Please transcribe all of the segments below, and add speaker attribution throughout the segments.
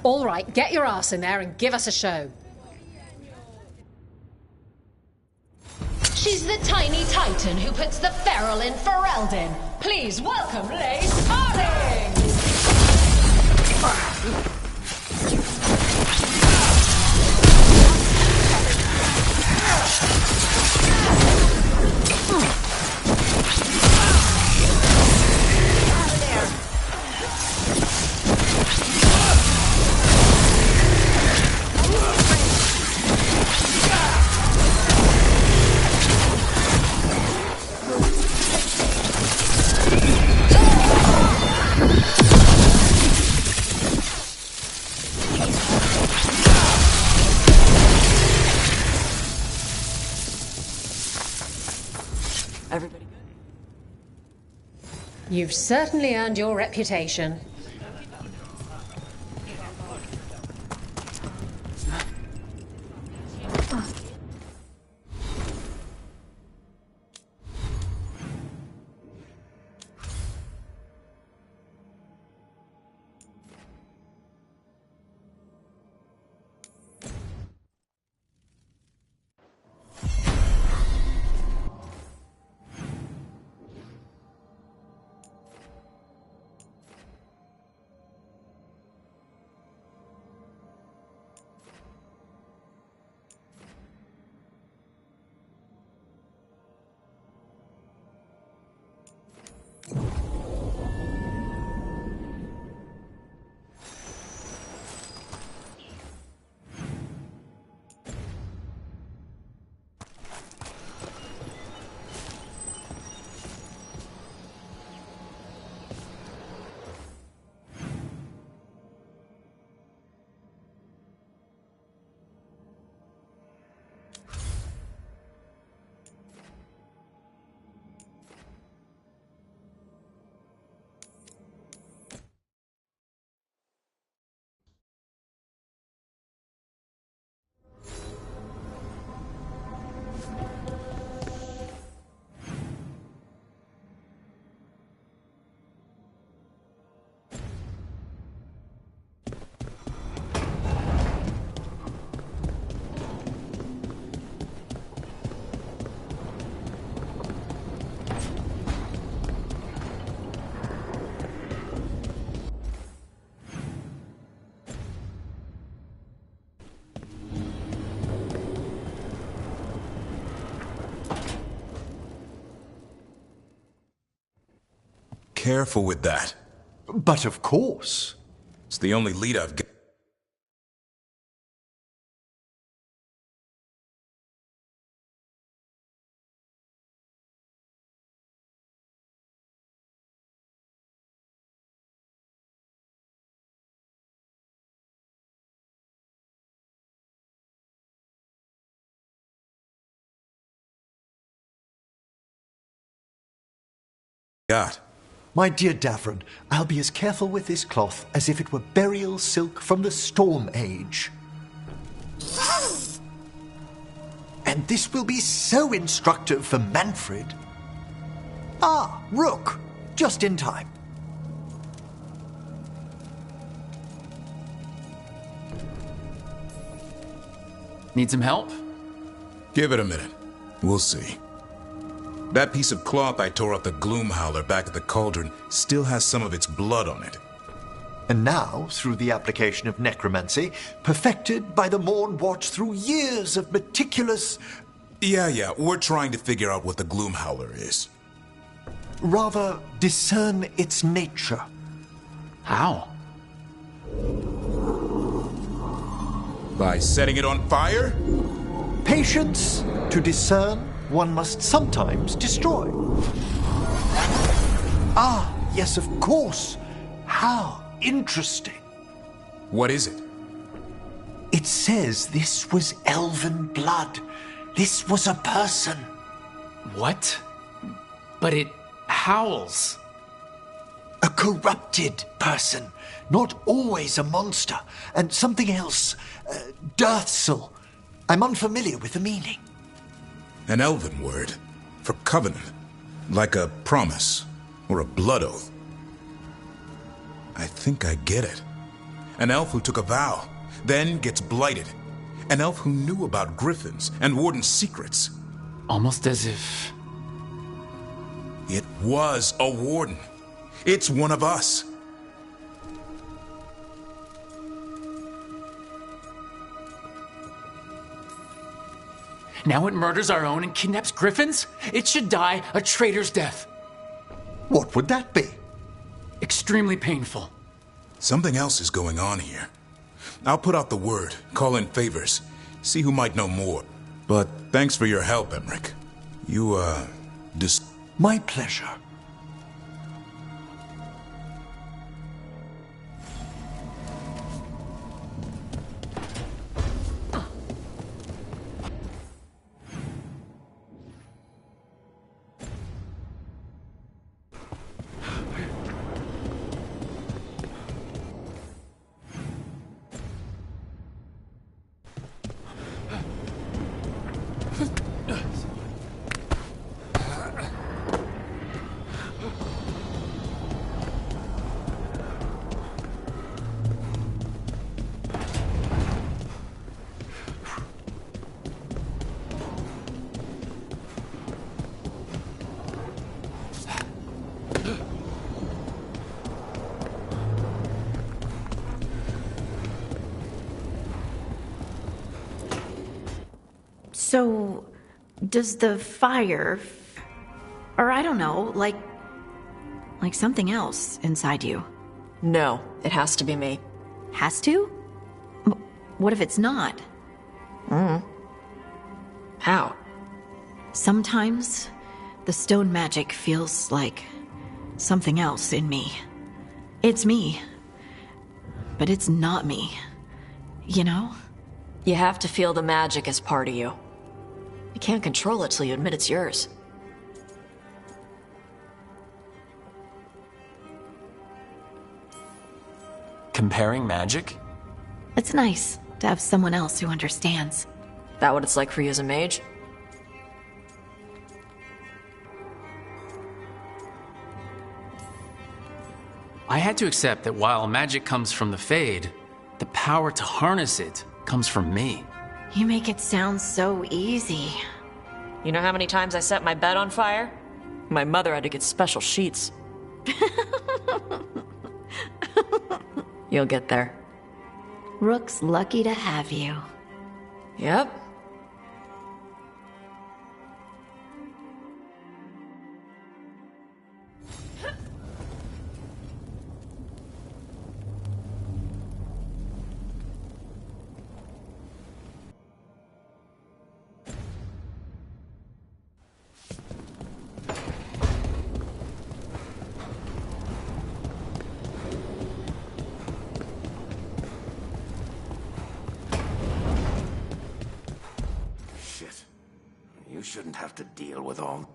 Speaker 1: All right, get your ass in there and give us a show.
Speaker 2: She's the tiny titan who puts the feral in Ferelden. Please welcome Lace Harding!
Speaker 3: Everybody good?
Speaker 1: You've certainly earned your reputation.
Speaker 4: Careful with that.
Speaker 5: But of course.
Speaker 4: It's the only lead I've got.
Speaker 5: My dear Davron, I'll be as careful with this cloth as if it were burial silk from the Storm Age. And this will be so instructive for Manfred. Ah, Rook, just in time.
Speaker 3: Need some help?
Speaker 4: Give it a minute. We'll see. That piece of cloth I tore off the Gloom Howler back at the cauldron still has some of its blood on it.
Speaker 5: And now, through the application of necromancy, perfected by the Morn Watch through years of meticulous...
Speaker 4: Yeah, we're trying to figure out what the Gloom Howler is.
Speaker 5: Rather, discern its nature.
Speaker 3: How?
Speaker 4: By setting it on fire?
Speaker 5: Patience to discern. One must sometimes destroy. Ah, yes, of course. How interesting.
Speaker 4: What is it?
Speaker 5: It says this was elven blood. This was a person.
Speaker 3: What? But it howls.
Speaker 5: A corrupted person. Not always a monster. And something else. Dirthsel. I'm unfamiliar with the meaning.
Speaker 4: An elven word for covenant, like a promise or a blood oath. I think I get it. An elf who took a vow, then gets blighted. An elf who knew about griffins and Warden's secrets.
Speaker 3: Almost as if...
Speaker 4: It was a Warden. It's one of us.
Speaker 3: Now it murders our own and kidnaps griffins? It should die a traitor's death.
Speaker 5: What would that be?
Speaker 3: Extremely painful.
Speaker 4: Something else is going on here. I'll put out the word, call in favors, see who might know more. But thanks for your help, Emmerich. You,
Speaker 5: My pleasure.
Speaker 6: So, does the fire, or I don't know, like something else inside you?
Speaker 7: No, it has to be me.
Speaker 6: Has to? What if it's not?
Speaker 7: How?
Speaker 6: Sometimes the stone magic feels like something else in me. It's me, but it's not me. You know?
Speaker 7: You have to feel the magic as part of you. You can't control it till you admit it's yours.
Speaker 3: Comparing magic?
Speaker 6: It's nice to have someone else who understands.
Speaker 7: That what it's like for you as a mage?
Speaker 3: I had to accept that while magic comes from the Fade, the power to harness it comes from me.
Speaker 6: You make it sound so easy.
Speaker 7: You know how many times I set my bed on fire? My mother had to get special sheets. You'll get there.
Speaker 6: Rook's lucky to have you.
Speaker 7: Yep.
Speaker 8: Shit. You shouldn't have to deal with all...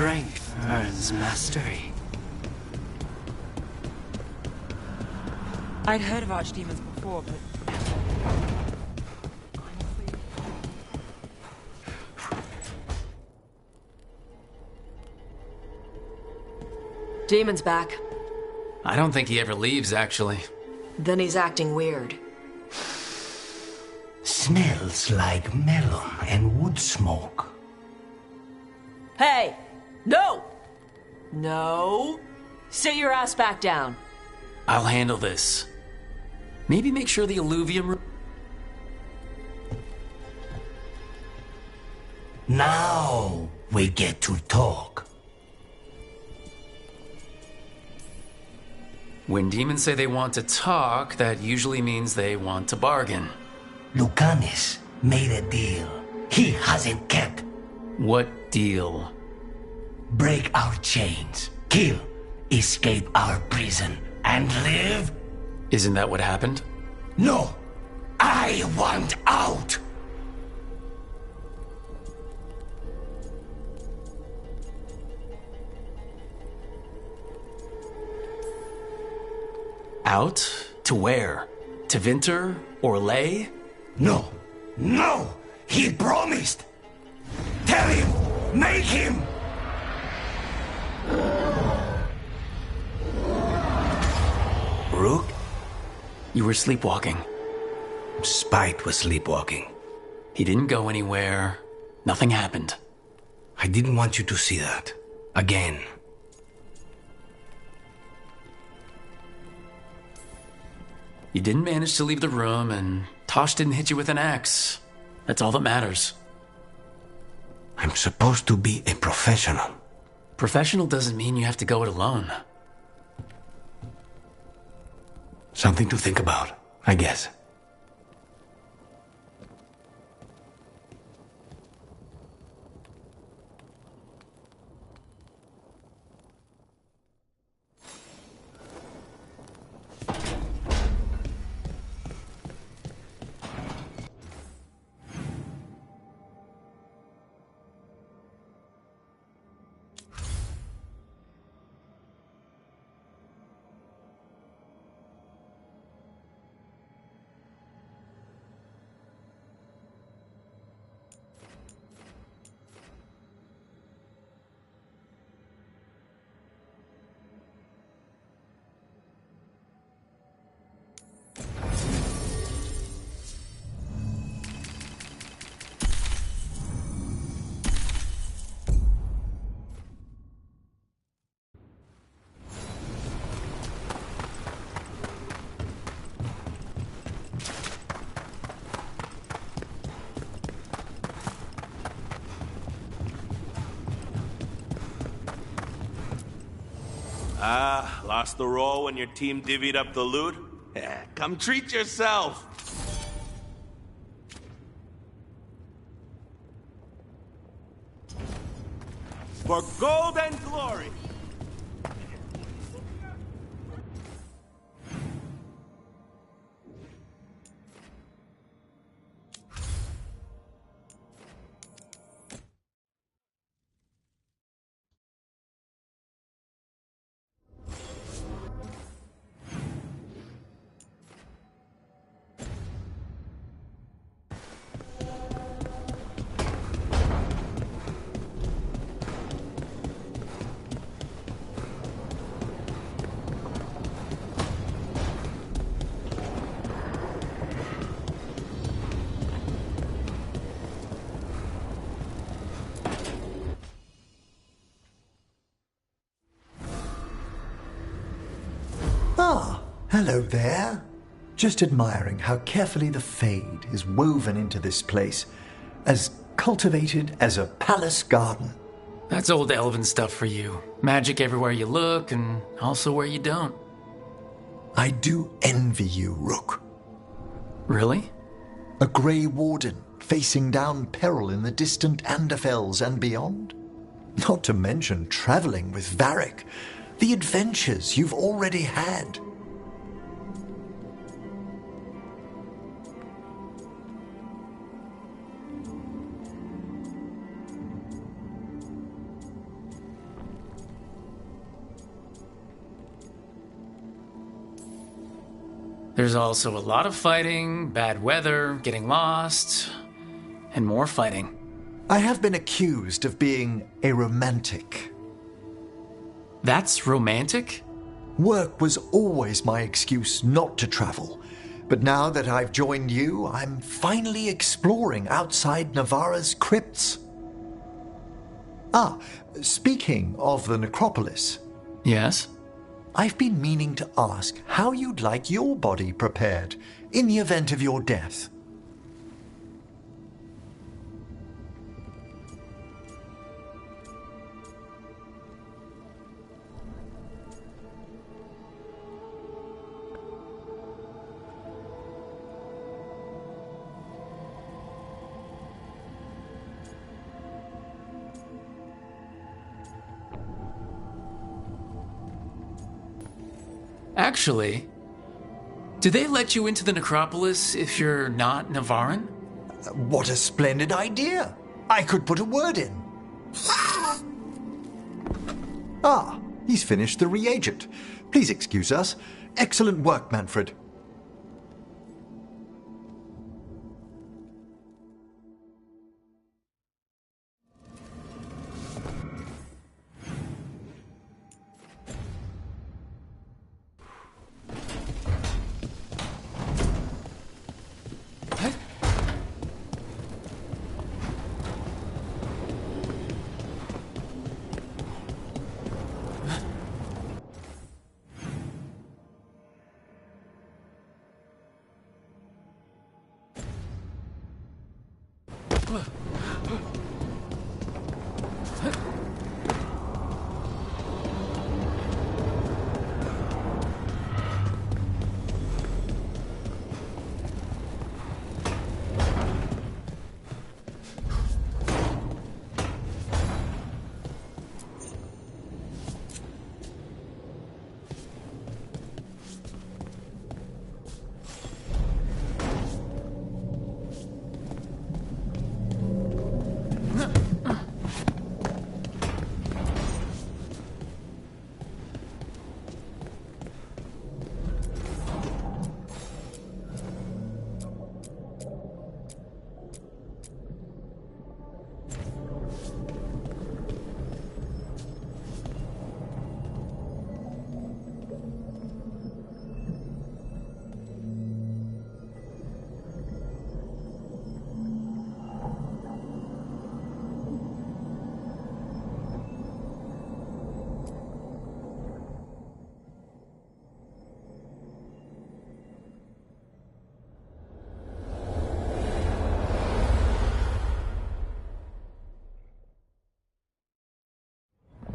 Speaker 9: Strength earns mastery.
Speaker 10: I'd heard of archdemons before, but...
Speaker 7: Demon's back.
Speaker 3: I don't think he ever leaves, actually.
Speaker 7: Then he's acting weird.
Speaker 11: Smells like melon and wood smoke.
Speaker 7: Hey! No! No! Sit your ass back down.
Speaker 3: I'll handle this. Maybe make sure the alluvium...
Speaker 11: Now we get to talk.
Speaker 3: When demons say they want to talk, that usually means they want to bargain.
Speaker 11: Lucanis made a deal he hasn't kept.
Speaker 3: What deal?
Speaker 11: Break our chains, kill, escape our prison, and live?
Speaker 3: Isn't that what happened?
Speaker 11: No! I want out!
Speaker 3: Out? To where? To Vinter? Or Lay?
Speaker 11: No! No! He promised! Tell him! Make him!
Speaker 3: Rook? You were sleepwalking.
Speaker 11: Spite was sleepwalking.
Speaker 3: He didn't go anywhere. Nothing happened.
Speaker 11: I didn't want you to see that. Again.
Speaker 3: You didn't manage to leave the room, and Tosh didn't hit you with an axe. That's all that matters.
Speaker 11: I'm supposed to be a professional.
Speaker 3: Professional doesn't mean you have to go it alone.
Speaker 11: Something to think about, I guess.
Speaker 12: Lost the roll when your team divvied up the loot? Come treat yourself! For gold and glory!
Speaker 5: Ah, hello there. Just admiring how carefully the Fade is woven into this place, as cultivated as a palace garden.
Speaker 3: That's old elven stuff for you. Magic everywhere you look, and also where you don't.
Speaker 5: I do envy you, Rook.
Speaker 3: Really?
Speaker 5: A grey Warden facing down peril in the distant Anderfels and beyond. Not to mention travelling with Varric. The adventures you've already had.
Speaker 3: There's also a lot of fighting, bad weather, getting lost, and more fighting.
Speaker 5: I have been accused of being a romantic.
Speaker 3: That's romantic?
Speaker 5: Work was always my excuse not to travel. But now that I've joined you, I'm finally exploring outside Navarra's crypts. Ah, speaking of the necropolis.
Speaker 3: Yes?
Speaker 5: I've been meaning to ask how you'd like your body prepared in the event of your death.
Speaker 3: Actually, do they let you into the necropolis if you're not Navaran?
Speaker 5: What a splendid idea! I could put a word in. Ah, he's finished the reagent. Please excuse us. Excellent work, Manfred.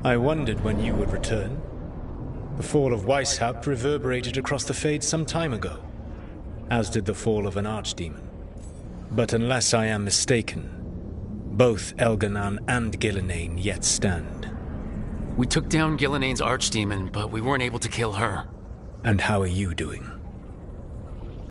Speaker 13: I wondered when you would return. The fall of Weishaupt reverberated across the Fade some time ago, as did the fall of an archdemon. But unless I am mistaken, both Elganan and Gillenane yet stand.
Speaker 3: We took down Gillenane's archdemon, but we weren't able to kill her.
Speaker 13: And how are you doing?